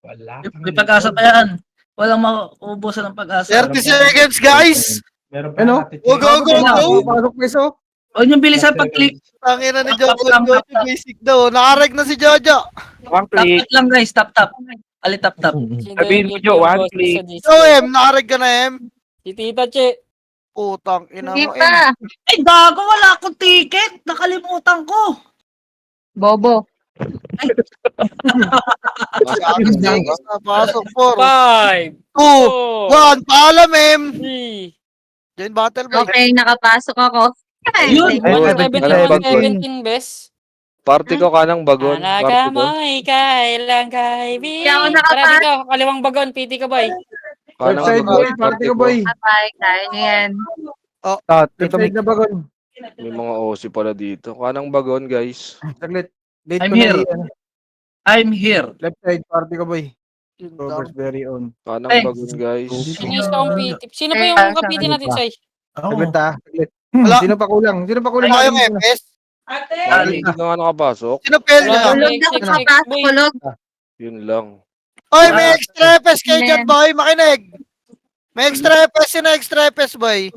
Wala kang May pag-asa pa yan. Walang mauubusan ng pag-asa. 30 seconds, guys! Meron pa Ano? Ate Go, go, go, go! Papasok peso. Huwag niyong bilisan pag-click. Tangina ni Tap, Jojo, tap, tap, Jojo, basic daw. Nakareg na si Jojo. One Tap click. lang guys, tap. Ali tap. Sabihin mo, Jo, one click. So, M, nakareg ka na, M. Si Tita Che. Putang ina Sige mo, M. pa. Ay, gago, wala akong ticket. Nakalimutan ko. Bobo. Masyadong tingis na pasok. 4, 2, 5, 4, 1. Paalam, M. 3. Join battle, boy. Okay, nakapasok ako. Ay, Yun. thank you. 117, bes. Party ko kanang bagon. Anaga Party ko. mo, kailang kaibigan. Hindi ako Tara nakapasok. dito, kaliwang bagon, piti ka boy. Kanang Website bagon. boy, party ko boy. Bye, kaya niyo yan. Website na bagon. May mga OC pala dito. Kanang bagon, guys. Saglit. Date I'm ko na here. yan. I'm here. Left side, party ko boy. Robert's very own. Kanang Ay. bagon, guys. Sino isa kong piti? Sino pa yung kapiti natin, Say? Saglit Saglit. Wala. Sino pa kulang? Sino pa kulang? Wala yung FS. Parang hindi na nga nakapasok. Sino pel Wala. niya? Kulog na kapapasok, kulog. Yun lang. Oy, may extra FS kayo dyan, boy. Makinig. May extra FS. Sino extra FS, boy?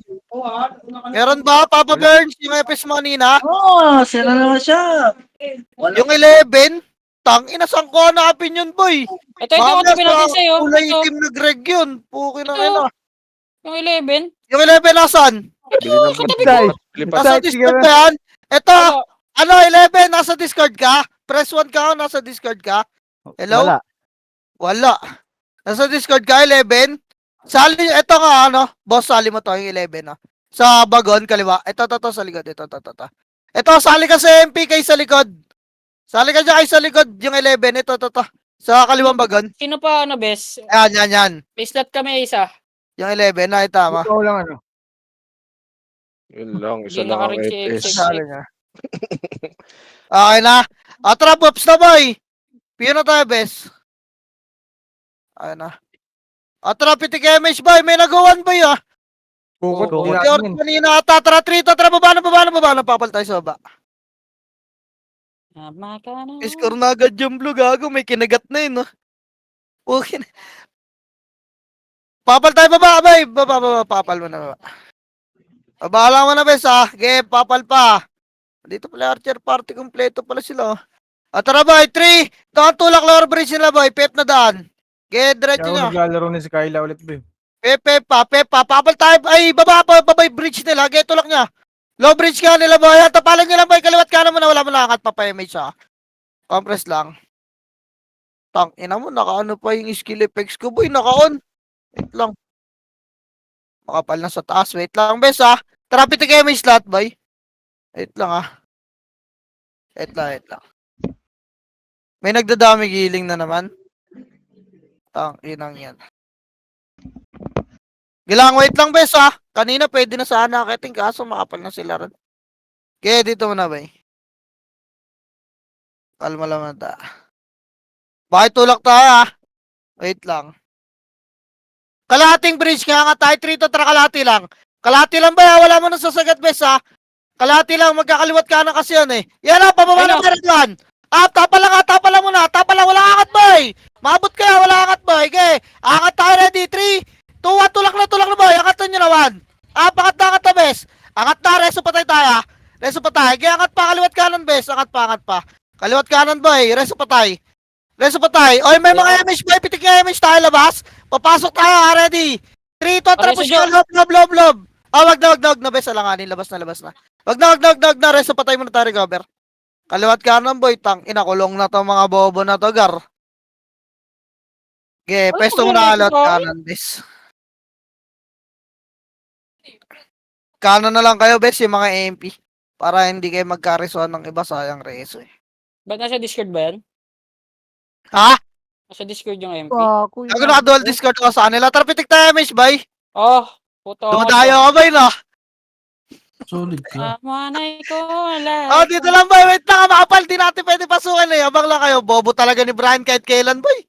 Meron ba, Papa Burns, yung FS mo kanina? Sira naman siya. Wala. Yung 11? Tang ina, saan ko hanapin yun, boy? Ito yung kapiti natin, Say. Oh. Kulay Ito, itim na Greg yun. Puki na Ito. ina. yung 11. Yung 11 nasan? Bili ng katabi pagkain. ko. Lipat. Nasa Sige Discord na. ba yan? Ito, Ano? 11, nasa Discord ka? Press 1 ka o nasa Discord ka? Hello? Wala. Wala. Nasa Discord ka, 11? Sali, ito nga, boss, sali mo to, yung 11, Sa bagon, kaliwa. Ito, sa likod. Ito. Ito, sali ka sa MP kay sa likod. Sali ka dyan kay sa likod, yung 11. Ito. Sa kaliwang bagon. Sino pa, bes? Yan. May slot kami isa. Yung 11, na, tama. Ikaw lang ano. Yun lang. Isa Hindi lang ang nakareach si FS. XX. Sali niya. Okay na. Trap ups na, boy. Piyo na tayo, bes. Ayun na. Trap itikemage, boy. May nagawan, boy, Kukot. Oo. Di Tara, natin yun. kanina ata, tara, baba na, papal tayo sa baba. Tama ka na. Score na agad yung blue, gago, may kinagat na yun, Okay na. Papal tayo baba, bay, baba, papal mo na, baba. Bahala mo na, bes, game, papal pa. Dito pala, Archer Party, kompleto pala sila, tara, bay, 3, tulak lower bridge nila, bay, pep na daan. Get, diretso Kaya nyo. ako naglalaro ni si Kyla ulit bro. Pep pa, papal tayo, ay, baba, bridge nila, get, tulak niya. Low bridge ka nila, boy. Tapalan nyo lang, boy. Kaliwat ka naman na wala mo nakakat pa pa-image, Compress lang. Tang, ina mo, naka-ano pa yung skill effects ko, boy. Naka-on. Wait lang. Makapal na sa taas. Wait lang, bes, Tara, pitik image slot, boy. Wait lang, Wait lang. May nagdadami giling na naman. Tang, inang yan. Gilang, wait lang, bes, Kanina pwede na sana akiting kaso makapal na sila ron. Kaya dito mo na, bay. Kalma lang na. Bakit tulak tayo, Wait lang. Kalahating bridge nga tayo. 3 to tara kalahati lang. Kalahati lang ba? Wala mo nang sasagat, bes, Kalahati lang. Magkakaliwat ka na kasi yan, Yan pababa na meron. Tapa lang muna. Tapa lang. Wala angat, boy. Maabot ka. Wala angat, boy. Okay. Angat tayo, ready. 3, 2, 1. Tulak na, boy. Angatan nyo na, 1. Pakat na, bes. Angat na. Reso pa tayo, Reso pa tayo. Okay, angat pa. Kaliwat kanan, bes. Angat pa. Kaliwat kanan, boy. Reso pa tayo. Oy, may mga image, boy. Pitik nga image tayo, labas. Papasok tayo, ready. 3, 2, tapos Reso, ka. Lob. Wag na, bes. Alanganin. Labas na. Wag na. Reso pa tayo muna tayo, recover. Kaliwat kanan, boy. Tang, inakulong na to mga bobo na to, gar. Okay, pesto mo na kaliwat kanan, bes. Kanan na lang kayo, bes, yung mga MP. Para hindi kayo magkaresuan ng iba, sayang reso, Ba't nasa Discord ba yan? Nasa Discord yung MP? Ako naka-dual Discord ko sa kanila. Tara, pitik tayo, image, bay. Oh, puto. Dumadayo ka, bay, no? Solid ka. Amanay ko, wala. Dito lang, bay. Wait lang, makapal. Di natin pwede pasukan, Abang lang kayo. Bobo talaga ni Brian kahit kailan, boy.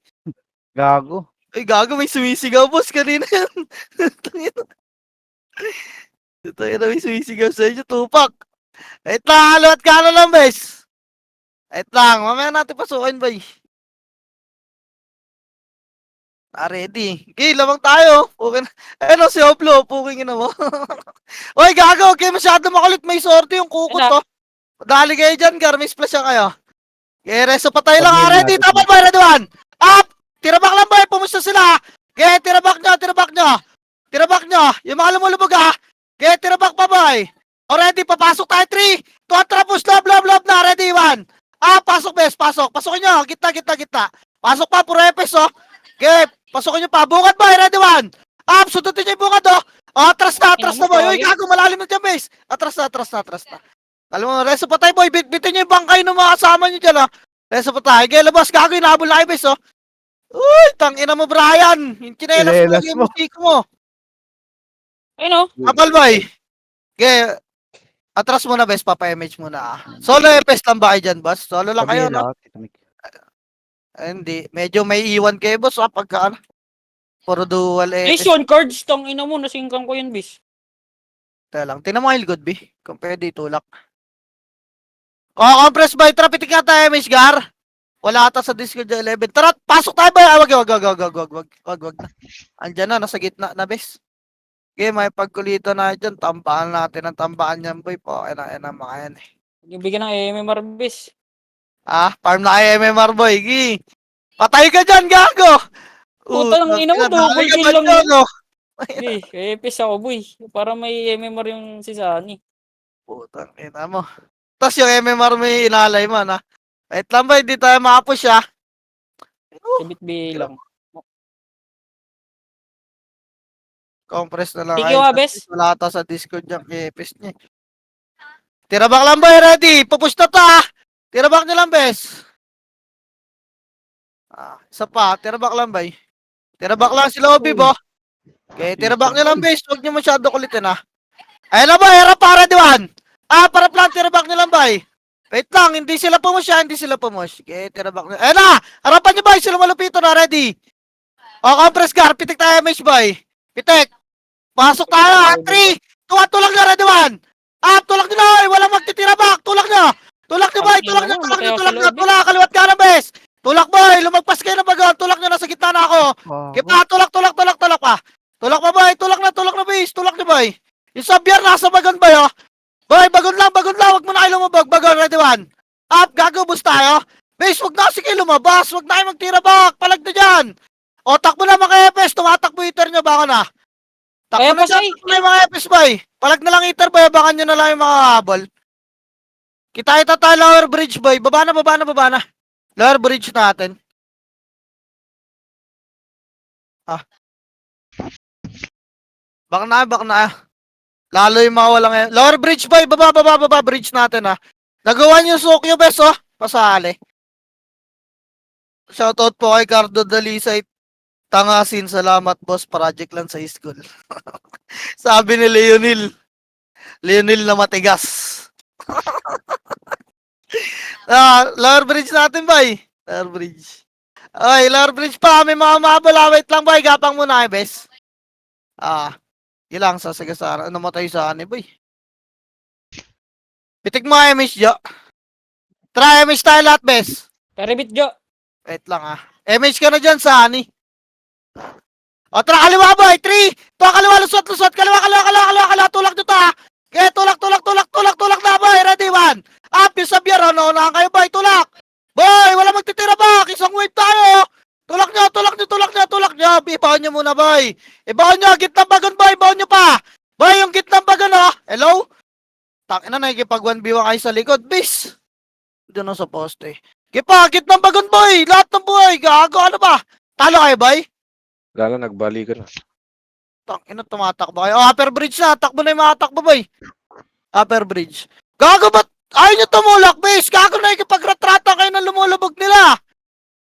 Gago. Ay, gago, may sumisigaw, boss, kanina yan. Tangina, may sumisigaw sa inyo, tupak. Wait lang, haluat ka na lang, bes. Wait lang, mamaya natin pasukin, bay. Ready. Okay, lamang tayo. Okay na. Ayun, si Oplo. Puking ina mo. Oy, gago. Okay, masyado makulit. May sorte yung kukot, Ano? to. Dali kayo dyan, Gar. May splash kayo. Okay, reso pa tayo lang. Pag-heal Ready. natin. Tama ba, ready one? Up! Tirabak lang ba? Pumusta sila. Okay, tirabak nyo, tirabak nyo. Tirabak nyo. Yung mga lumulubog, ha. Okay, tirabak pa, boy. Already, papasok tayo. 3, 2, trapos. Love na. Ready, 1. Pasok, bes. Pasok. Pasokin nyo. Gitna. Pasok pa, puro epes, oh. Okay, pasokin nyo pa. Bungad, boy. Ready, 1. Sundutin nyo yung bungad, oh. Atras na, boy. Uy, gago, malalim na dyan, bes. Atras na. Alam mo, reso pa tayo, boy. Bitin nyo yung bangkay ng mga kasama nyo dyan, ha. Reso pa tayo. Okay, labas. Gago, inahabol na kayo, bes, oh. Uy, tangina mo, Brian. Yung chinelas mo, Chinelas yung mo. musik mo. Ayun, oh. Kapal, boy. Okay, atras muna, bes. Papa-image muna, ah. Solo FS lang ba kayo dyan, boss? Solo lang kayo, no? Hindi. Medyo may iwan kayo, boss, ah. Pagka, ano. Puro dual Nice FS. yun, cards. Tang ina mo, nasingkan ko yun, bis. Teka lang. Tingnan mo kayo, good, B. Kung pwede, itulak. Oh, compress by traffic nga tayo, Miss Gar. Wala ata sa Discord 11. Tara, pasok tayo ba? Wag na. Andyan na, nasa gitna na, bes. Okay, may pagkulito na dyan. Tampaan natin ang tampaan yan, boy. Po, yan ang mga yan, eh. Yung bigyan ng MMR, bis. Farm na kay MMR, boy. Gi. Patay ka dyan, gago. Puta ng ina mo, double dali ka kill ba lang dyan, yun. no? Eh, epis ako, boy. Para may MMR yung si Sunny. Putang ina mo. Tapos yung MMR may inalay mo, na. Wait lang ba, hindi tayo makapush, ha? Sabit bilang. Compress na lang. Thank you, Ayun, Abes. wala ata sa Discord yung epis niya. Tirabak lang ba, ready? Pupush na ta. Tirabak niya lang, bes. Isa pa. Tirabak lang, bay. Tirabak lang si Lobby, bo. Okay, tirabak niya lang, bes. Huwag niyo masyado kulitin, ha. Ayun na ba, harap para, Diwan. Para plan, tirabak niya lang, bay. Wait lang, hindi sila pumush, ha. Hindi sila pumush. Okay, tirabak niya. Ayun na, harapan niyo, bay. Sila malupito na, ready. Compress Gar, pitik tayo, mesh, bay. Pitik. Pasok tayo, ha. 3, 2, tulak na, ready, 1. Tulak nyo na, walang magtitirabak. Tulak nyo. Tulak nyo, bay. Tulak nyo. Tulak. Kaliwat ka na, bes. Tulak, boy. Lumagpas kayo na bagon. Tulak nyo, nasa gitna na ako. Kipa, tulak pa. Tulak pa, boy. Tulak na, bes. Tulak nyo, boy. Yung sabyar, nasa bagon, boy, oh. Boy, bagon lang. Huwag mo na kayo lumabag. Bagon, ready, 1. Gago, boost tayo. Bes, huwag na kasi kayo lumabas. Huwag na kayo magtirabak. Palag na dyan. Takbo na mga EPS. Tumatakbo iter nyo, baka na. Takbo na dyan. Takbo na yung mga EPS, boy. Palag na lang iter, boy. Abangan nyo na lang yung mga habol. Kita tayo lower bridge, boy. Baba na. Lower bridge natin. Bak na. Lalo yung mga walang... Lower bridge, boy. Baba. Bridge natin, ha. Nagawa niyo Sokyo, bes, oh. Pasali. Shoutout po kay Cardo Dalisay. Tangasin, salamat, boss. Project lang sa school. Sabi ni Leonil na matigas. Lower bridge natin, boy. Lower bridge. Ay, lower bridge pa. May mga mabala. Wait lang, boy. Gapang muna, bes. Ilang sasagasara. Namatay sa ani, boy. Pitik mo, MH, Jo. Try MH tayo lahat, bes. Karibit, Jo. Wait lang, MH ka na dyan sa ani. Tara, kaliwa, boy. 3, 2, kaliwa, lusot. Kaliwa. Tulak nyo to, ha. Okay, tulak na, boy. Ready, 1. Yung sabyar, naunahan kayo, boy. Tulak. Boy, wala magtitira ba? Isang wave tayo. Tulak nyo. Ibaon nyo muna, boy. Ibaon nyo, gitnang bagon, boy. Ibaon nyo pa. Boy, yung gitnang bagon, oh. Hello? Tangina, nakikipag 1v1 kayo sa likod, bis. Doon sa poste. Gitnang bagon, boy. Lahat ng buhay. Gago, ano ba? Talo kayo, boy? Lalo, nagbali ka na. Tangina, tumatakbo kayo. Upper bridge na. Takbo na yung mga takbo, boy. Upper bridge. Gago, ba't ayaw nyo tumulak, base? Gago na ikipag-ratrata kayo ng lumulubog nila.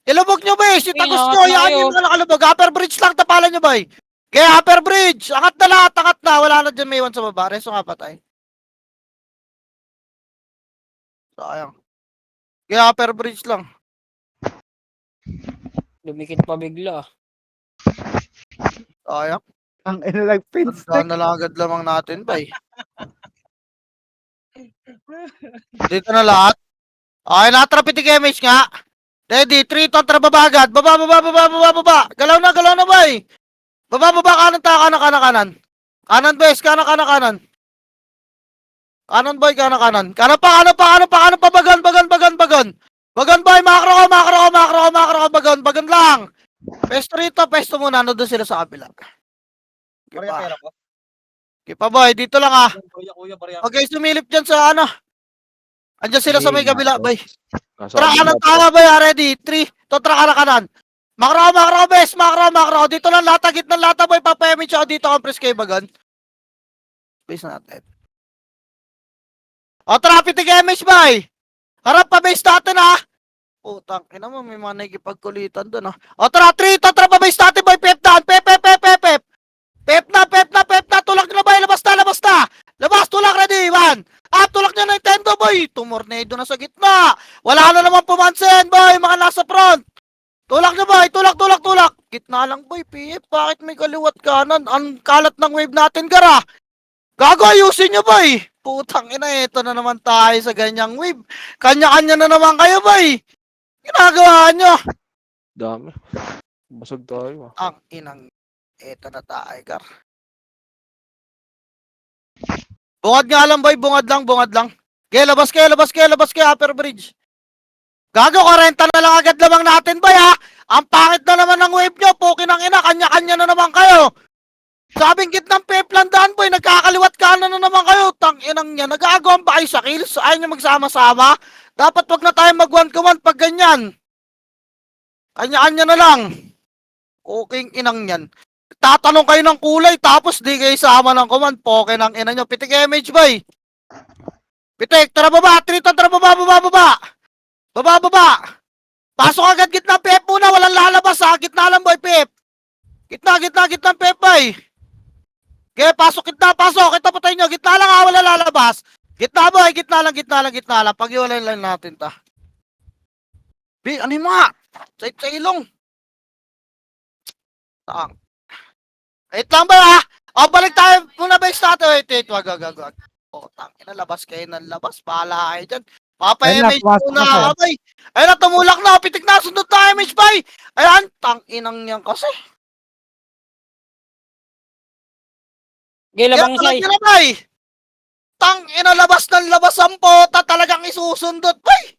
Ilubog nyo, base. Yung tagos nyo. Yan yung mga nakalubog. Upper bridge lang. Tapalan nyo, boy. Kaya upper bridge. Angat na lahat. Wala na dyan may iwan sa baba. Reso nga patay. Sayang. Kaya upper bridge lang. Lumikit pa bigla. Sayang. Ang inalag pins. Saan na lang agad lamang natin, bay. Dito na lahat. Okay, natrapit yung MH nga. Ready, 3 kontra baba agad. Baba. Galaw na, boy. Baba, kanan ta, kanan. Kanan, boys, kanan. Kanan, boy, kanan. Kanan pa, bagan. Bagan, boy, makro ko, bagan lang. Pesto muna, ano doon sila sa kabila. Kipa, boy, dito lang ah. Okay, sumilip dyan sa ano. Andiyan sila sa may kabila, boy. Nasa Tara, kabila kanan po. tayo, boy, ready. 3, tara, kanan. Makro, bes, makro. Dito lang lata, gitna lata, boy, papayamit siya dito, compress kayo, bagan. Base natin. O, tara, pitig MH, boy. Harap pa base natin, ha. Putang, ina mo, may mga nagipagkulitan doon, ha. O, tara, 3, tara pa base natin, boy, pep down, pep. Pep na, tulak nyo na, boy, labas na. Labas, tulak, ready, 1. Tulak nyo na Nintendo, boy. Tumornado na sa gitna. Wala na naman pumansin, boy, mga nasa front. Tulak nyo, boy, tulak. Gitna lang, boy, PF, bakit may kaliwat kanan? Ang kalat ng wave natin, gara. Gago, ayusin nyo, boy. Putang ina, ito na naman tayo sa ganyang wave. Kanya-kanya na naman kayo, boy. Ginagawa nyo. Dami. Basag tayo ah. Ang inang, ito na tayo, gar. Bungad nga lang, boy, bungad lang. Kaya labas kayo, upper bridge. Gago, 40 na lang agad lamang natin, boy, ha? Ang pangit na naman ng wave nyo, pukin ang ina, kanya-kanya na naman kayo. Sabing gitnang peplandaan, boy, nagkakaliwat kanan na naman kayo. Tanginang niya, nag-aagawan ba kayo sa kills? Ayaw nyo magsama-sama? Dapat wag na tayo mag-1-1 pag ganyan. Kanya-kanya na lang. Kuking inang yan. Tatanong kayo ng kulay, tapos di kayo sama ng command. Poke ng ina nyo. Pitik MH, boy. Pitik, tara baba. Triton, tara baba. Baba. Pasok agad gitna, Pep muna. Walang lalabas, ha. Gitna lang, boy, Pep. Gitna, Pep, boy. Okay, pasok, gitna. Ito patay nyo. Gitna lang, ha. Walang lalabas. Gitna, boy. Gitna lang. Pag-iwalay lang natin, ta. Ano yung mga? Sa ilong. Taang. Wait lang ba, ha? O, balik tayo muna base natin. Wait, wag. O, tangina, labas kayo ng labas. Bahala kayo dyan. Papa-MH pumasok muna, na, abay. Ayun na, tumulak na. Pitik na, sundot na, MH, bay. Ayan, tanginang niyan kasi. Okay, labang Kaya say. talaga, bay. Tangina, labas ng labas ang pota. Talagang isusundot, bay.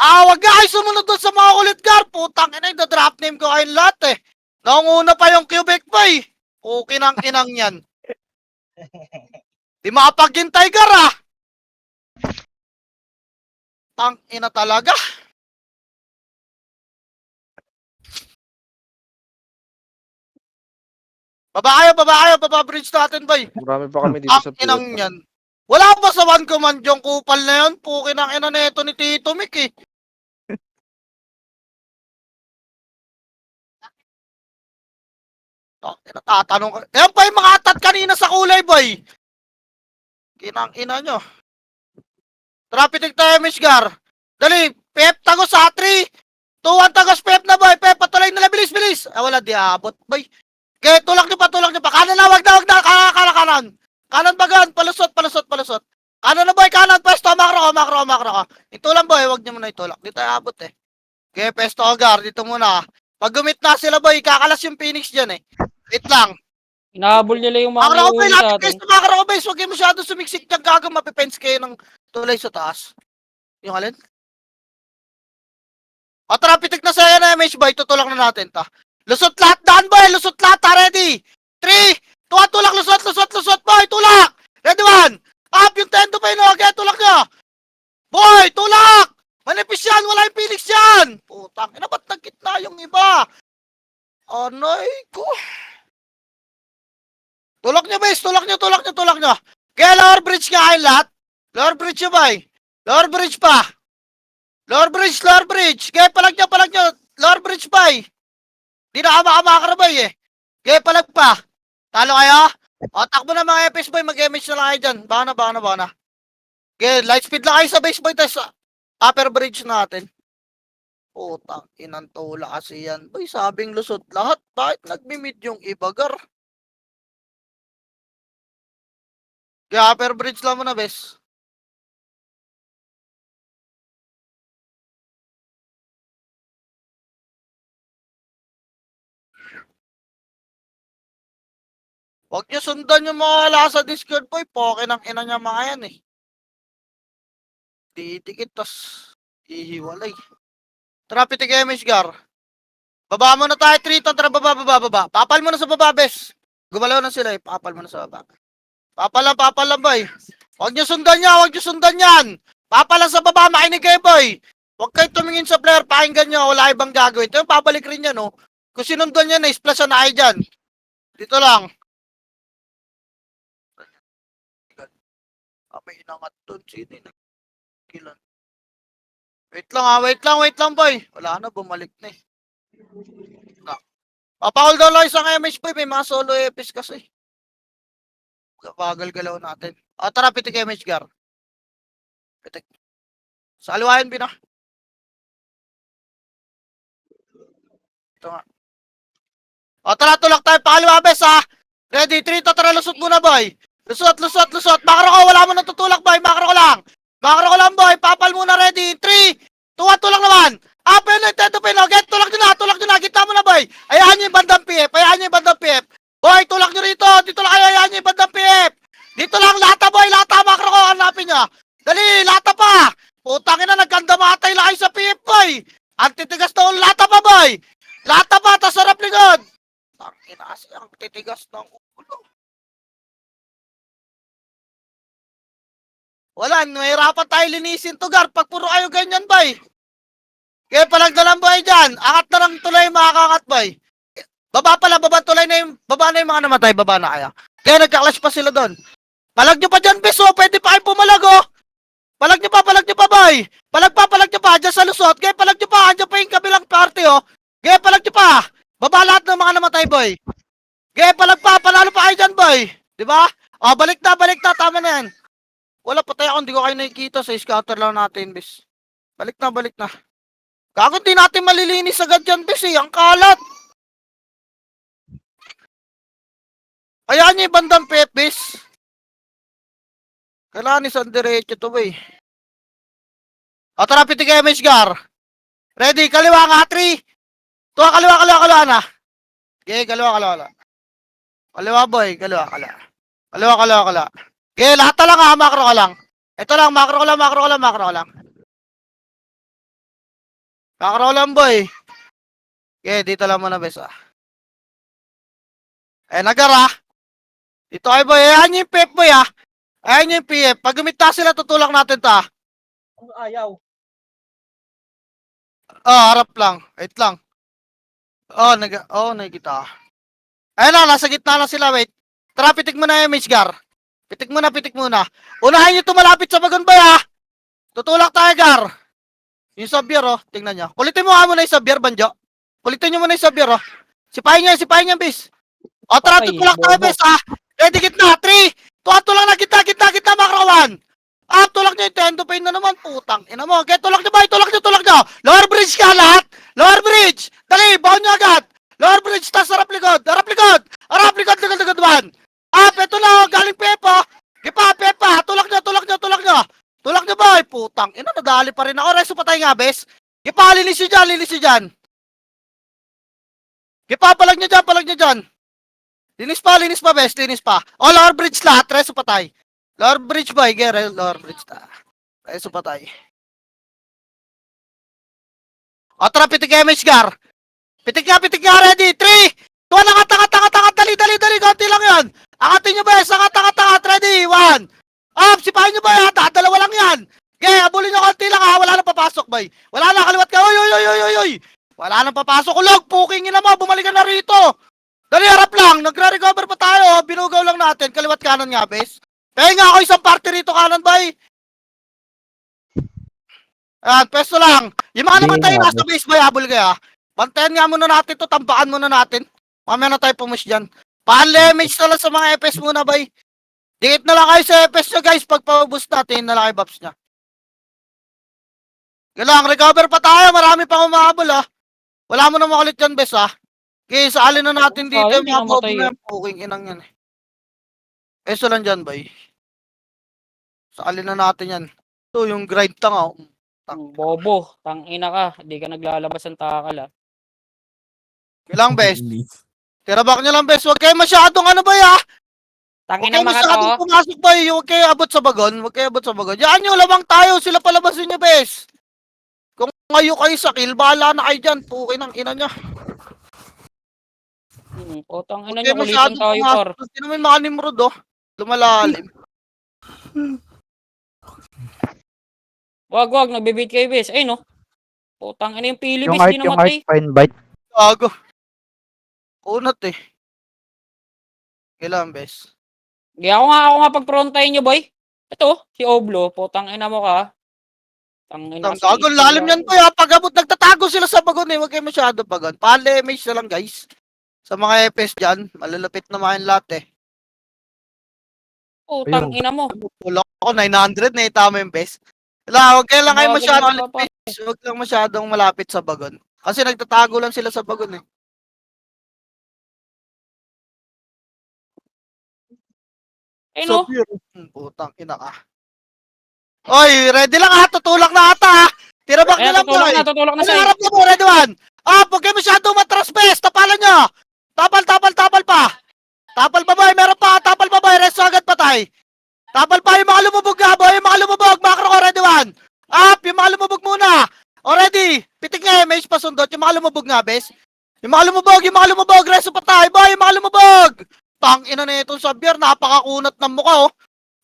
Wag nga kayo sumunod doon sa mga kulit gar. Putang ina, drop name ko kayong lahat, eh. Naunguna pa yung Quebec, bay. Okay nang inang yan. Di makapaghintay, gar, ah. Tang ina talaga. Baba bridge natin, bay. Marami pa kami dito sa Ang inang PF. yan. Wala ba sa one command yung kupal na yun? Pukin ang ina neto ni Tito Mick, eh. Tatanong ka. Ayan pa yung mga atat kanina sa kulay, boy. Kinang ina nyo. Traffic tayo, Mishgar. Dali, Pep, tagos sa 3. 2-1 tagos, Pep na, boy. Pep, patuloy nila, bilis. Wala, di abot, boy. Okay, tulak nyo pa. Kanan na, wag na. Kanan. Kanan bagan, palusot. Kanan na, boy, kanan. Pesto, makro ka. Ito lang, boy, wag nyo muna itulak. Di tayo abot, eh. Okay, pesto, agar, dito muna. Pag gumit na sila, boy, kakalas yung Phoenix dyan, eh. Wait lang. Inahabol nila yung mga Makro ko, naiuli lapit sa kayo atin. sa makro ko, boys. Huwag kayo masyado sumiksik dyan, gago, mapipens kayo ng tulay sa taas. Yung alin? O, tara, pitik na sa'yo na MH, boy. Tutulak na natin, ta. Lusot lahat, daan, boy. Lusot lahat, ta. Ready? 3, 2, tulak, lusot, boy. Tulak. Ready, 1. Up, yung tendo pa yun. Okay, tulak nyo. Boy, tulak. Manipis yan. Wala yung Phoenix yan. Putang, ina, ba't nagkitna yung iba? Anay ko. Tulak nyo, boys. Tulak nyo. Kaya lower bridge nga kayo lahat. Lower bridge nyo, boy. Lower bridge pa. Lower bridge. Kaya palag nyo. Lower bridge, boy. Di na kamakarabay, eh. Kaya palag pa. Talo kayo? O, takbo na mga FS, boy. Mag-MH na lang kayo dyan. Baka na. Kaya light speed lang kayo sa base, boy. Tapos upper bridge natin. Putang, inang tula kasi yan. Boy, sabing lusot lahat. Bakit nagmi-mid yung iba, gar? Kaya upper bridge lang muna, bes. Huwag niyo sundan yung mga wala sa Discord, boy. Poke ng ina niya mga yan, eh. Titikit, tas ihiwalay. Tara, pitik Gar. Baba mo na tayo, Triton. Tara, baba. Papal mo na sa baba, bes. Gumalaw na sila, eh. Papal mo na sa baba. Papal lang, boy. Huwag niyo sundan yan. Papal lang sa baba, makinig kayo, boy. Huwag kayo tumingin sa player, pakinggan nyo, wala ibang gagawin. Ito yung pabalik rin yan, oh. Kung sinundan yan, na-splash na kayo dyan. Dito lang. May inangat doon. Sino yung nagkilan? Wait lang, boy. Wala na, bumalik na, eh. Papakol daw lang isang MH, boy. May mga solo EPs kasi. Bagal galaw natin. Tara, pitik MH, Gar. Pitik. Sa aliwayan, Bina. Ito nga. Tara, tulak tayo. Pakaliwa, bes, ha. Ready? 3, tara, lusot muna, boy. Lusot. Makro ko, wala mo natutulak, boy. Makro ko lang, boy. Papal muna, ready? 3, 2, 1, tulak naman. Teto, get, tulak nyo na. Kita mo na, boy. Ayahan nyo yung bandang PF. Boy, tulak nyo rito. Dito lang kayo, ayahan nyo yung bandang PF. Dito lang, lata, boy. Lata, makro ko. Hanapin nyo. Dali, lata pa. Putang ina, nagkanda matay lang kayo sa PF, boy. Ang titigas na lata pa, boy. Lata pa, tas sarap likod. Ang ina kasi, ang titigas ng ulo. Wala, mahirapan tayo linisin to, Gar. Pag puro kayo ganyan, boy. Kaya palagdalan, boy, dyan. Angat na lang tuloy, makakaangat, boy. Baba na yung mga namatay, baba na kaya. Kaya nagka-clash pa sila doon. Palag nyo pa dyan, beso. Pwede pa kayo pumalag, oh. Palag nyo pa, boy. Palag nyo pa, dyan sa lusot. Kaya palag nyo pa, andyan pa yung kabilang party, oh. Kaya palag nyo pa. Baba lahat ng mga namatay, boy. Kaya palag pa, panalo pa kayo dyan, boy. Diba? Balik na, tama na yan. Wala, patay ako, hindi ko kayo nakikita sa scatter lang natin, bis. Balik na. Kako, di natin malilinis agad yan, bis, eh. Ang kalat. Kaya niya yung bandang pepis. Kailangan isang diretso to, boy. Tara, pitik MH, Gar. Ready, kaliwa nga, 3. Tuwa, kaliwa na. Okay, kaliwa. Kaliwa, boy, kaliwa. Okay, lahat na lang, ha, makro ka lang. Ito lang, makro ka lang. Makro lang, boy. Okay, dito lang muna, bes, ah. Nagara. Dito kayo, boy. Ayan yung PF, boy, ah. Ayan yung PF. Pag gumita sila, tutulak natin ta. Ayaw. Harap lang. Wait lang. Nakikita. Ayun na, nasa gitna na sila, wait. Tara, pitik mo na yung MH, Gar. Pitik muna. Unahin nyo tumalapit sa bagon, boy, ha. Tutulak tayo, Gar. Yung Xavier, oh. Tingnan nyo. Kulitin mo nga muna yung Xavier, Banjo. Kulitin nyo muna yung Xavier, oh. Sipahin nyo, bis. Tara, Okay, tutulak tayo, bobo. bis, ha. Ready, gitna. 3, 2, tulak na, gitna, makrawan. Tulak nyo yung tendo pain na naman, putang. Ina mo, okay, tulak nyo. Lower bridge ka lahat. Lower bridge. Dali, baon nyo agad. Lower bridge, tas harap likod. Likod, man. Eto na, galing Pepa. Pepa. Tulak nyo. Tulak nyo, boy. Putang. Ina, nadali pa rin ako. Reso patay nga, bes. Linis nyo dyan. Palag nyo dyan. Linis pa, bes. Lower bridge lahat. Reso patay. Lower bridge, boy. Lower bridge ta. Reso patay. Tara, pitik MH, Gar. Pitik nga, ready. 3, 2, angat, dali, konti lang yan. Angatin nyo, bes, angat, ready, 1. Sipahin nyo, boy, ha, dalawa lang yan. Okay, abulin nyo konti lang, ha, wala nang papasok, boy. Wala na, kaliwat ka, oy. Wala nang papasok, ulog, puking ina mo, bumalik ka na rito. Dali, harap lang, nagre-recover pa tayo, binugaw lang natin, kaliwat kanan nga, bes. Nga ako isang party rito kanan, boy. Pesto lang. Yung mga namatay nasa base, boy, habol kaya. Bantayan nga muna natin to, tampakan muna natin. Mamaya na tayo pumus dyan. Pan-lemage na lang sa mga FS muna, boy. Dikit na lang kayo sa FS nyo, guys. Pag paubos natin, na lang kayo buffs nya. Kailangan, recover pa tayo. Marami pang umahabol, ha. Wala mo na makulit yan, bes, ha. Okay, saalin na natin dito yung mga bobo na yung puking inang yan, eh. Eso lang dyan, boy. Saalin na natin yan. Ito, yung grind tanga, oh. Bobo, tangina ka. Hindi ka naglalabas ng takal, ah. Kailang, bes. Tira back nyo lang, bes. Huwag kayo masyadong ano ba, ya? Tangin Okay, na mga to. masyadong pumasok boy. Huwag kayo abot sa bagon. Huwag kayo abot sa bagon. Yan nyo, lamang tayo. Sila palabasin nyo, bes. Kung ngayon kayo sa kill, bahala na kayo dyan. Pukin ang ina niya. Putang ina Huwag nyo, kayo kulitan masyadong tayo par. pumasok. Hindi naman mga Nimrod, oh. Lumalalim. Wag, nagbibit kayo bes. Ay no. Putang ina yung pili Yung bes, art, di yung namatay. art, fine bite. Gago. Unat eh. Kailan, bes? Di ako nga pagprontayin nyo boy. Ito, si Oblo, putang ina mo ka. Tangina Ang gago, lalim yan boy. Ha? Pag abot, nagtatago sila sa bagon eh. Huwag kayo masyado bagon. Pale-mage na lang, guys. Sa mga FS dyan, malalapit na mga lahat eh. Putang ina mo. Wala ako, 900 na itama yung best. Wala, huwag kayo lang kayo Bagal masyadong mga papa. lipis. Huwag lang masyadong malapit sa bagon. Kasi nagtatago lang sila sa bagon eh. Ay no. Putang ina ka. Oy, ready lang ha, tutulak na ata ha. Tira back Ayan, nyo lang boy. tutulak na Ano sa'yo. harap niyo mo, ready one? Huwag kayo masyadong matras best. Tapalan nyo. Tapal pa. Tapal pa boy, meron pa. Tapal pa boy, resto agad patay. Tapal pa yung mga lumubog nga boy, yung mga lumubog. Macro ko, ready one. Yung mga lumubog muna. Already, pitik nga image pasundot. Yung mga lumubog nga best. Yung mga lumubog. Resto patay boy, yung mga lumubog. Tang ina na itong Xavier, napakakunat ng mukha oh.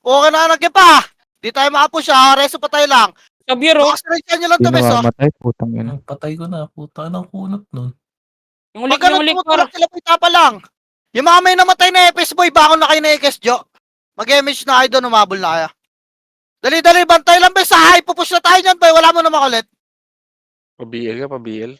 Okay na nagyan pa. Di tayo makapush ha, reso patay lang. Xavier oh. Pakasarensya nyo lang to bes oh. Matay, putang ina. Patay ko na, puta ng kunot nun. Yung Pag ulik, yung ganun ulik par. tumutulak sila pita pa lang. Yung mga may namatay na FS boy, bakon na kayo na ikes Jo. Mag-image na kayo doon, umabol na kaya. Dali, bantay lang bes ha. Ipupush na tayo nyan boy, wala mo na makulit. Pa-BL ka, pa-BL.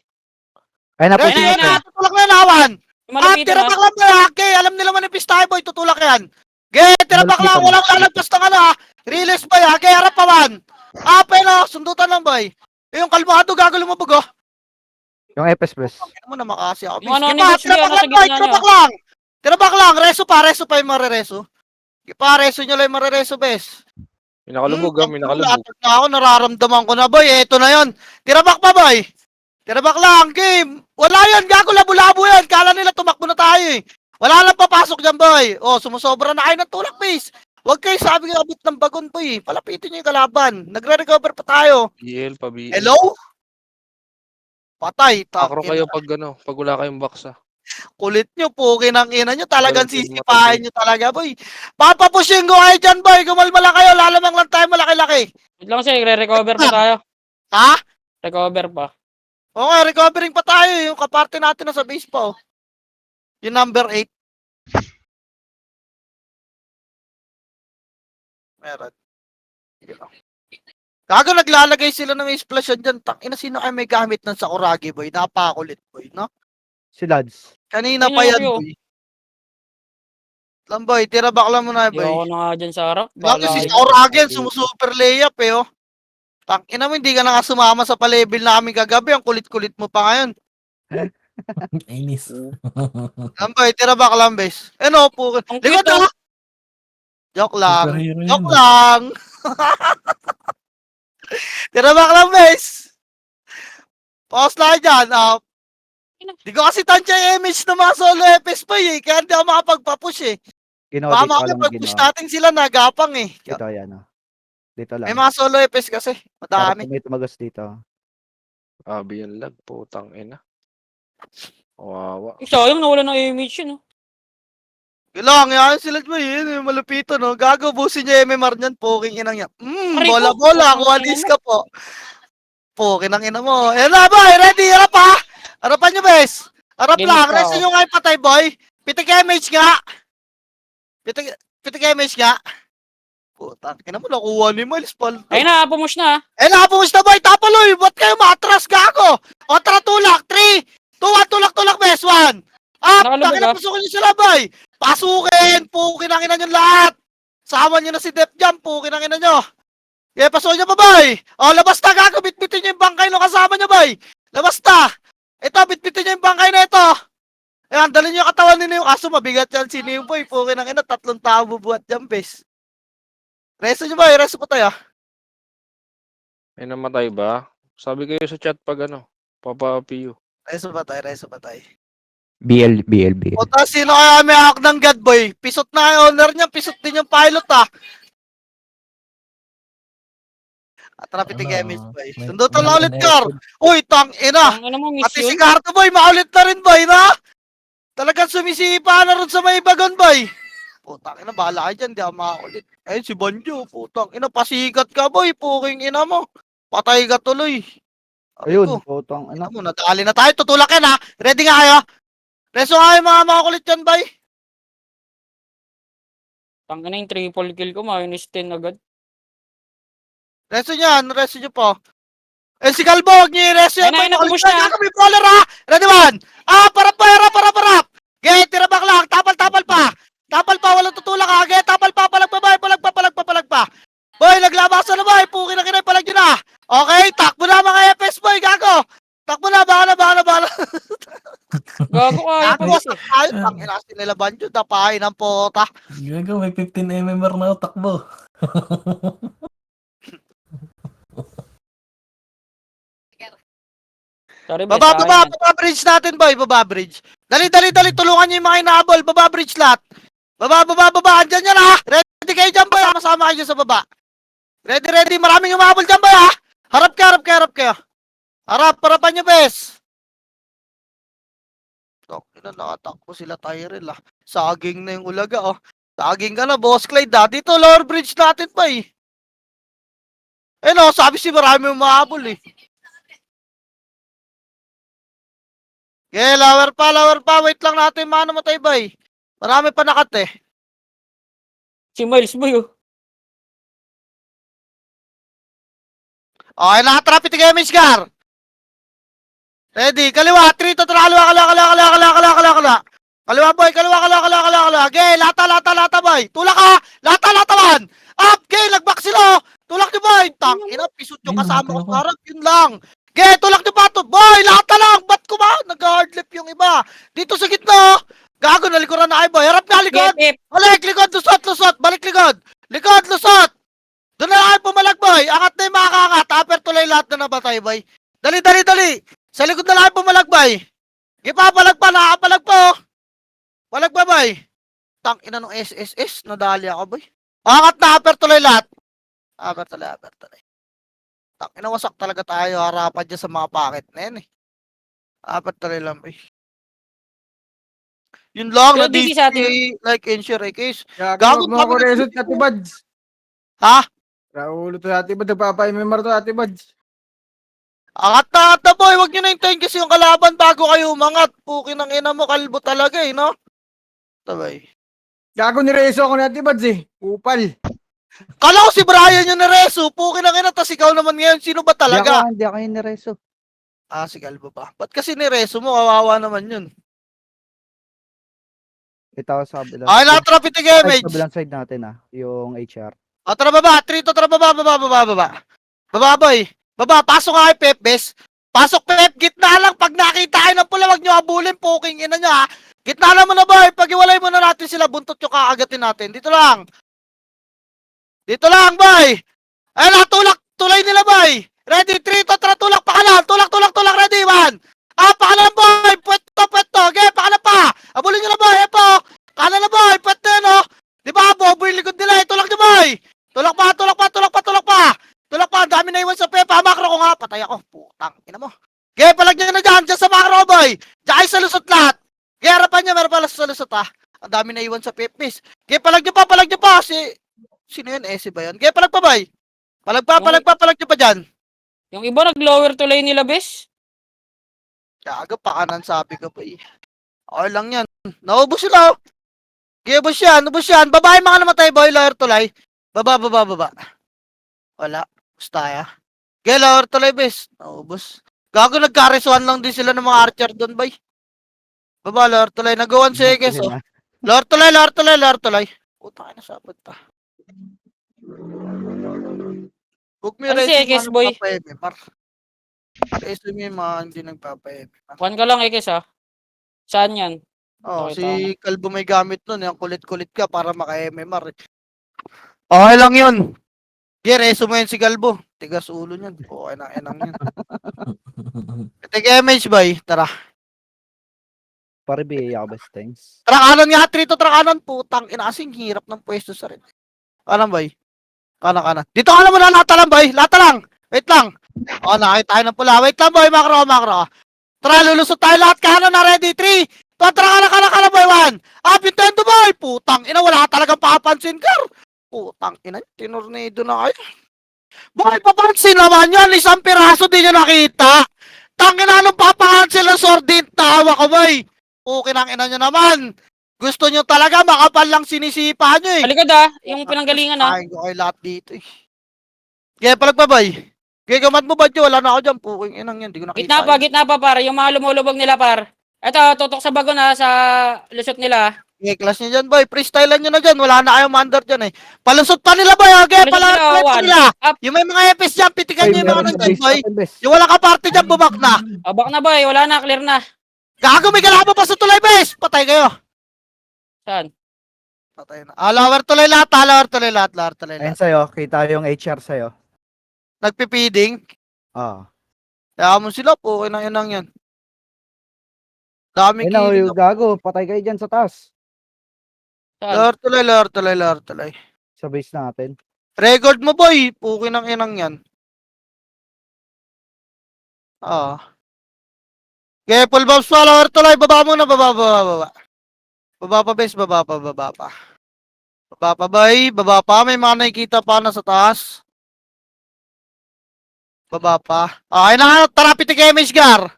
Ay, Ready, napusin Ayun na. na. tutulak na yung lawan. Yung malapitan Tira na. back lang boy ha. Okay, alam nila manipis tayo boy, tutulak yan. Tira back lang, Malapitan. walang lalagpas na ka na ha. Release boy ha, harap pa man. Pero, sundutan lang boy. Yung kalmado gago lumabog oh. Yung FS best. Ano mo na makasi ako. Yung ano ni Ipa, Butch Lee, nasa gitna niya. Tirabak lang. Reso pa yung marireso. Ipa, reso nyo lang yung marireso, bes. May nakalubog ha, may nakalubog. Latag na ako, nararamdaman ko na, boy. Eto na yon. Tirabak pa, boy. Tirabak lang, game. Wala yan, gago, labo-labo yan. Kala nila tumakbo na tayo eh. Wala lang papasok dyan, boy. Oh, sumusobra na kayo ng tulak, base. Huwag kayo sabi ng abot ng bagon, boy. Palapitin nyo yung kalaban. Nagre-recover pa tayo. BL, pa-BL. Hello? Patay. Makro Tangina. kayo pag wala kayong box ha. Kulit nyo po, kinang-ina nyo, talagang Kulit, sisipahin nyo talaga, boy. Papapushing ko kayo dyan, boy. Gumalmala kayo, lalamang lang tayo malaki-laki. Wait lang siya, re-recover pa tayo. Ha? Recover pa. Okay, recovering pa tayo. Yung kaparte natin na sa base pa, oh. Yung number 8. Meron. Sige lang. Kago naglalagay sila ng splash dyan. Ina, sino kayo may gamit ng Sakuragi, boy? Napakulit, boy, no? Si Lads. Kanina Ayun pa yung yan, Rio. boy. Lang, boy. Tira back lang muna, Hindi ako boy. na nga dyan sa harap. Bakit si Bahala. Sakuragi yan, sumusuper layup, eh, oh. Ina mo, hindi ka na nga sumama sa palevel namin kagabi. Ang kulit-kulit mo pa ngayon. Inis. Lang, boy. Tira back lang, bes. No, po. Ang Likod cute, na! Joke lang. Superhero yun. Joke lang. Tira back lang, bes. Pause lang dyan. Di ko kasi tansya yung image ng mga solo FS pa eh. Kaya hindi ako makapagpapush eh. Ginawa Baka dito lang makapag-push ginawa. natin sila nagapang eh. Dito, yan oh. Dito lang. May mga solo FS kasi. Para Madami. may tumagos dito. Abi yung lag, putang ina. Wawa. Sayang, nawala ng image yun. Oh. Kailangan yan sila ba yun. Yung malupito no. Gago, busin niya MMR niyan. Poking inang yan. Aray ko. Bola-bola. Kuhalis ka po. Poking ang ina mo. Ayan na boy. Ready. Harap ha. Harapan nyo bes. Harap Game lang. ka, Rest oh. nyo nga yung patay boy. Pitik image nga. Pitik image nga. Putang ina mo. Nakuha ni Miles Palto. Ayun na, pumush na. Napumush na boy, tapaloy! Ba't kayo matras, gago? O tara tulak, 3, 2, 1, tulak, bes, 1. Nakalubog, Takin na ah. pasukin nyo sila, boy. Pasukin, pukin ang ina nyo lahat. Sama nyo na si Def Jam, pukin ang ina nyo. Pasukin nyo pa, boy. O, labas na, gago, bitbitin nyo yung bangkay no kasama nyo, boy. Labas na. Ito, bitbitin nyo yung bangkay na ito. Ayan, dalhin nyo yung katawan nyo yung kaso, mabigat yan si Neo, boy. Pukin ang ina, 3 tao bubuhat dyan, bes. Resto nyo, boy, resto pa tayo. May namatay ba? Sabi kayo sa chat pag ano, Papa PU. Reso ba tayo, reso ba tayo. BL. O ta, sino kaya may hawak ng God boy? Pisot na yung owner niya, pisot din yung pilot ah. Traffic Ano, Games boy. may- Sundutan may lang ulit, ganun Car. Uy, tang ina. Ang ano mo, Pati si mission? Carto boy, maulit na rin boy, na? Talagang sumisipa na rin sa may bagon boy. Putang ina, bahala ka dyan, di ako makaulit. Ayun, si Banjo, putang ina, pasikat ka boy, puking ina mo. Patay ka tuloy. Sabi Ayun, ko, putang ina ina. mo, nadali na tayo, tutulak yan ha. Ready nga kayo? Reso nga yung mga makukulit yan, boy. Tangina yung triple kill ko, minus 10 agad. Reso nyo po. Eh, si Galbo, huwag nyo i-reso yan, boy. Ayun na, Makulit push na. yan, kami brawler ha. Ready one. Ah, parap. Ge, tirabak lang, tapal pa. Tapal pa, walang tutulak ha. Ge, tapal pa, palag pa. Boy, naglabasan na boy, pukin na kinay, palag nyo na. Okay, takbo na mga FS boy, gago. Takbo na, baka na. Gago kaya pa Gago, boss eh. tayo, tangina nila Banjo, dapahin ang pota. Gago, may 15 MMR na takbo. Sorry, boss. Baba bridge natin, boy. Baba bridge. Dali. Tulungan nyo yung mga inaabol. Baba bridge lahat. Baba. Andyan yan, ha. Ready kayo dyan, boy. Masama kayo dyan sa baba. Ready. Maraming umabol dyan, boy, ha. Harap kayo. Harapan nyo, bes. Tok, nakatakbo sila Tyrell, ha. Saging na yung ulaga, oh. Saging ka na, boss Clyde, ha. Dito, lower bridge natin, boy. Eh, no, sabi si marami umabol, eh. Okay, lower pa. Wait lang natin, mano matay, boy. Marami pa nakat, eh. Si Miles boy oh. Okay, nakatrapit yung image, Gar. Ready, kaliwa, 3 to kaliwa. Kaliwa, boy, kaliwa. Okay, lata, boy. Tulak ka, lata, man. Up, okay, lagbak sila. Tulak niyo, boy. Tang, ina, pisot yung kasama ko sa harap, yun lang. Okay, tulak niyo pa to. Boy, lata lang. Ba't ko ba? Nag-hardlip yung iba. Dito sa gitna. Gago, nalikuran na kayo, boy. Harap na, likod. Balik, likod, lusot. Balik, likod. Likod, lusot. Doon na kayo pumalag, boy. Angat na yung makakangat. Upper tuloy lahat na nabatay, boy. Dali. Sa likod na lang kayo pumalag, boy. Ipapalag pa, nakapalag pa, oh. Palag pa, boy. Tang, ina nung SSS. Nadali ako, boy. Angat na, upper tuloy lahat. Upper tuloy. Tang, ina, wasak talaga tayo. Harapan dyan sa mga packet na yan, eh. Upper tuloy lang, boy. Yun lang, Pero na DC sa atin. like and share, case. Gago mo ako result na tibads. Ha? Raulo to ati Bads. Nagpapay-member to ati Bads. Angat na, boy. Huwag nyo na hintayin kasi yung kalaban bago kayo umangat. Pukin ng ina mo, kalbo talaga, eh, no? Tabay. Gago ni Rezo ako na ati Bads eh. Upal. Kala ko si Brian yung nareso. Pukin ng ina, tas ikaw naman ngayon. Sino ba talaga? Hindi ako yung nireso. Ah, si Galbo ba? Ba't kasi nireso mo? Kawawa naman yun. Ito ako sa kabilang. Ay, nakatrapit yung Sa image. kabilang side natin yung HR. O, tara baba. 3 to, tara baba. Baba, boy. Baba, pasok nga kay Pep, bes. Pasok, Pep. Gitna lang. Pag nakita kayo ng pula, wag nyo abulin. Puking ina nyo, ha. Gitna lang muna, boy. Pag iwalay muna natin sila, buntot yung kakagatin natin. Dito lang, boy. Ayun na, tulay nila, boy. Ready, 3 to, tara, tulak, pakalan. Tulak, ready, 1. Ah, pakalan, boy. Pweto. Okay, pakalan pa. Abulin nyo na, boy. Epo. Kanan na, boy. Pweto yun, oh. Di ba, bobo yung likod nila, eh. Tulak nyo, boy. Tulak pa. Ang dami na iwan sa Pepa. Makro ko nga. Patay ako. Putang, ina mo. Okay, palag nyo na dyan. Dyan sa makro, boy. Diyan sa lusot lahat. Okay, harapan nyo. Meron pala sa lusot, ha. Ang dami na iwan sa Pepis. Okay, palag nyo pa. Sino yun? Ese ba yun? Okay, palag pa, boy. Palag nyo pa dyan. Yung iba nag-lower to lane nila, bes. Kaga pa kanan sabi ko, boy. Okay lang yan. Naubos sila, oh. Okay, ubos yan. Babae mga namatay, boy. Lower tulay. Baba. Wala. Basta, ya. Okay, lower tulay, bes. Naubos. Gago, nagkaresuhan lang din sila ng mga archer doon, boy. Baba, lower tulay. Nag-1 seconds, oh. Lower tulay. Puta ka na sabot ta. Huwag mo Ano si Ekes, boy? Resume yung mga hindi nagpapa-MMR. Kuhan ka lang, Ekes, ha? Saan yan? Oh, Okay, si tama. Kalbo may gamit nun. Yung kulit-kulit ka para maka-MMR. Okay lang yun. Yeah, resume yun si Kalbo. Tigas ulo niyan. Okay na, enang yun. Take image, boy. Tara. Pare BA ako, best thanks. Trakanon nga, trito trakanon. Putang ina, kasing hirap ng pwesto sa rin. Kanan, boy. Kanan. Dito ka na muna, lata lang, boy. Lata lang. Wait lang. O, nakita tayo ng pula. Wait lang, boy. Makro. Tara, lulusot tayo lahat. Kanan na, ready. 3, 2, kanan, boy. 1. Up, intendo, boy. Putang ina, wala talagang papansin, Gar. Putang ina, tinornado na kayo. Boy, papansin naman yan. Isang piraso din nyo nakita. Tangin na, anong papansin ng sordid tawa ko, boy. Okay nang ina nyo naman. Gusto nyo talaga, makapal lang sinisipa nyo, eh. Sa likod yung pinanggalingan Ay, ko kayo lahat dito, eh. Kaya palag pa, boy. Kaya gamat mo ba, Jo? Wala na ako dyan. Puking inang yan. Di ko nakita. Gitna pa par. Yung mga lumulubog nila par. Eto, tutok sa bago na sa lusot nila. Okay, class nyo dyan, boy. Freestylean nyo na dyan. Wala na kayong mandar dyan, eh. Palusot pa nila, boy. Okay, Palusot nila, palusot pa one. nila. Up. Yung may mga EPS dyan, pitikan nyo yung mga meron sa nandyan, base boy. natin, best. Yung wala ka party dyan, bubak na. Abak na boy, wala na, clear na. Gago, may kalaban pa sa tulay, bes. Patay kayo. Saan? Patay na. Lower tulay lahat, lower tulay lahat. Ayun sa'yo, kita yung HR sa'yo. Nagpipiding. Ah. Kaya mo sila, okay na inang yan. Dami Ayun na, kilig. yung gago. Patay kayo dyan sa taas. Saan? Lower tulay. Sa base natin. Record mo, boy. Puki ng inang yan. Okay, full bombs pa, lower tulay. Baba muna, baba. Baba pa, bes. Baba pa. Baba pa, boy. Baba pa. May mga nakikita pa na sa taas. Baba pa. Okay na, tara, pitik image, Gar.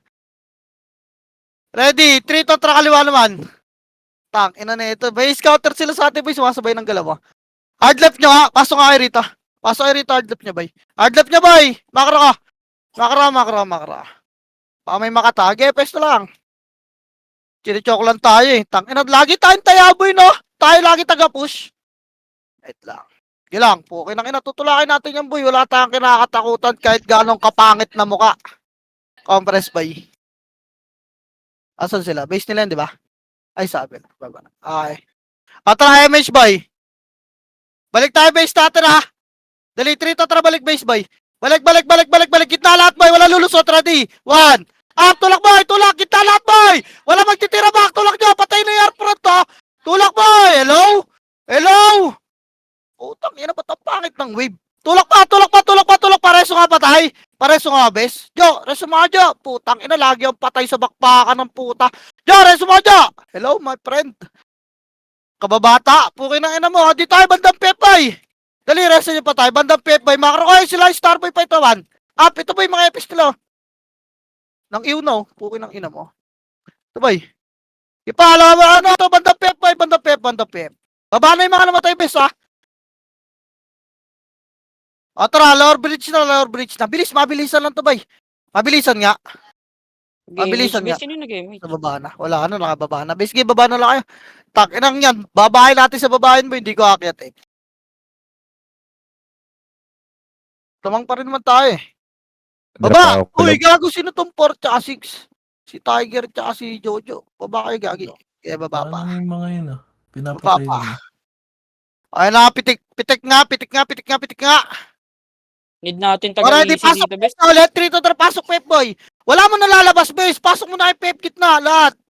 Ready? 3, 2, tara, kaliwa naman. Tang, ina na ito. May scouter sila sa atin, boy. Sumasabay ng galaw. Hard left nyo, ha? Pasok nga kayo rito. Hard left nyo, boy. Hard left nyo, boy. Makro ka. Makro. Baka may makatagi, pesto lang. Chinichok lang tayo, eh. Tang, ina, lagi tayong tayaboy, no? Tayo lagi taga-push. Wait lang. Sige lang, po. Ina, tutulakin natin yan, boy. Wala tayong kinakatakutan kahit ganong kapangit na muka. Compress, boy. Asan sila? Base nila yan, di ba? Ay, sabi. Baba. Okay. Tara, MH, boy. Balik tayo base natin, ha? Dali, 3, tara, balik base, boy. Balik. Gitna lahat, boy. Wala lulusot. Ready? 1. Tulak, boy. Tulak. Gitna lahat, boy. Wala magtitira back. Tulak nyo. Patay na yung airfront, ha? Tulak, boy. Hello? Utang, yan na ba't ang pangit ng wave? Tulak pa. Pareso nga patay. Pareso nga, bes. Jo, reso mga Jo. Putang ina, lagi ang patay sa bakpakan ng puta. Jo, reso mga Jo. Hello, my friend. Kababata. Pukin ang ina mo. Di tayo bandang pepay. Dali, reso nyo patay. Bandang pepay. Makro kayo sila. Starboy pa ito, man. Ito ba yung mga epis nila? Nang iuno. Pukin ang ina mo. Ito ba ipala, ano ito? Bandang pep. Baba na yung mga namatay, bes, ha? Tara, lower bridge na. Mabilisan lang to, bay. Mabilisan nga. Mabilisan nga. Sino nag-game? Sa baba na. Wala ka na, nakababa na. Basically, baba na lang kayo. Takinang yan. Babahay natin sa babahin mo, hindi ko akyat, eh. Tamang pa rin naman tayo, eh. Baba! Uy, gago, sino tong 4 tsaka 6? Si Tiger tsaka si Jojo. Baba kayo, gagi. Kaya baba pa. Parang yung mga yun, pinapatay Baba pa. nila. Ay na, pitik nga. Need natin Already, taga-easy pasok dito, best. na ulit. 3, tara, pasok, Pep Boy. Wala mo na lalabas, base. Pasok mo na kay Pep, gitna, lahat.